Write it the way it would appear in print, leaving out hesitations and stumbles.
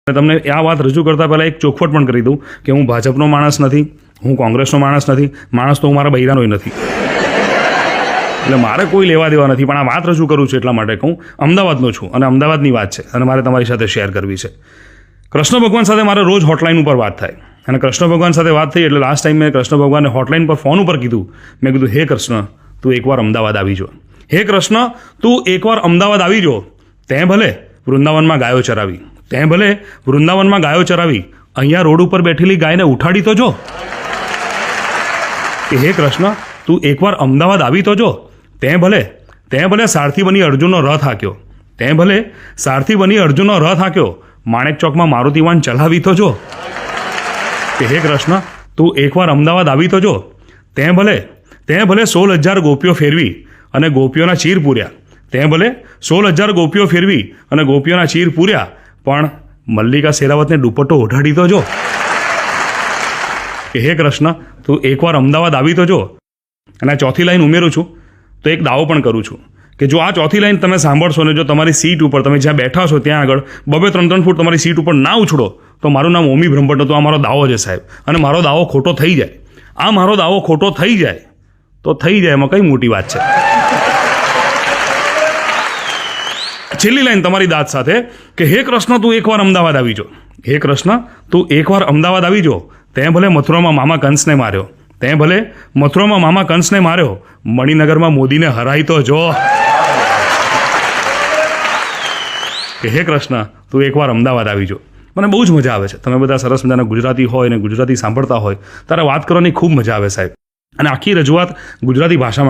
તમને આ વાત રજૂ કરતાં પહેલાં એક ચોખવટ પણ કરી દઉં કે હું ભાજપનો માણસ નથી, હું કોંગ્રેસનો માણસ નથી, માણસ તો હું મારા બૈરાનોય નથી, એટલે મારે કોઈ લેવા દેવા નથી. પણ આ વાત રજૂ કરું છું એટલા માટે કહું, અમદાવાદનો છું અને અમદાવાદની વાત છે અને મારે તમારી સાથે શેર કરવી છે. કૃષ્ણ ભગવાન સાથે મારે રોજ હોટલાઇન ઉપર વાત થાય અને કૃષ્ણ ભગવાન સાથે વાત થઈ એટલે લાસ્ટ ટાઈમ મેં કૃષ્ણ ભગવાનને હોટલાઇન પર ફોન ઉપર કીધું, મેં કીધું હે કૃષ્ણ તું એકવાર અમદાવાદ આવી જો, હે કૃષ્ણ તું એકવાર અમદાવાદ આવી જો, તે ભલે વૃંદાવનમાં ગાયો ચરાવી, તે ભલે વૃંદાવનમાં ગાયો ચરાવી, અહીંયા રોડ ઉપર બેઠેલી ગાયને ઉઠાડી તો જો. કે હે કૃષ્ણ તું એકવાર અમદાવાદ આવી તો જો, તે ભલે સારથી બની અર્જુનનો રથ હાંક્યો, તે ભલે સારથી બની અર્જુનનો રથ હાંક્યો, માણેક ચોકમાં મારુતિવાન ચલાવી તો જો. કે હે કૃષ્ણ તું એકવાર અમદાવાદ આવી તો જો, તે ભલે 16,000 ગોપીઓ ફેરવી અને ગોપીઓના ચીર પૂર્યા, તે ભલે 16,000 ગોપીઓ ફેરવી અને ગોપીઓના ચીર પૂર્યા, પણ મલ્લિકા શેરાવતને દુપટ્ટો ઓઢાડી તો જો. કે હે કૃષ્ણ તું એકવાર અમદાવાદ આવી તો જો. અને આ ચોથી લાઈન ઉમેરું છું તો એક દાવો પણ કરું છું કે જો આ ચોથી લાઈન તમે સાંભળશો ને જો તમારી સીટ ઉપર તમે જ્યાં બેઠા છો ત્યાં આગળ 2-3 ફૂટ તમારી સીટ ઉપર ના ઉછળો તો મારું નામ ઓમી બ્રહ્મભટ્ટ નહોતું. આ મારો દાવો છે સાહેબ, અને મારો દાવો ખોટો થઈ જાય, આ મારો દાવો ખોટો થઈ જાય તો થઈ જાય, એમાં કઈ મોટી વાત છે. છેલ્લી લાઈન તમારી દાદ સાથે કે હે કૃષ્ણ તું એકવાર અમદાવાદ આવી જો, હે કૃષ્ણ તું એકવાર અમદાવાદ આવી જો, તે ભલે મથુરામાં મામા કંસને માર્યો, તે ભલે મથુરામાં મામા કંસને માર્યો, મણિનગરમાં મોદીને હરાઈ તો જો. કે હે કૃષ્ણ તું એકવાર અમદાવાદ આવી જો. મને બહુ જ મજા આવે છે, તમે બધા સરસ મજાના ગુજરાતી હોય ને ગુજરાતી સાંભળતા હોય ત્યારે વાત કરવાની ખૂબ મજા આવે સાહેબ. અને આખી રજૂઆત ગુજરાતી ભાષામાં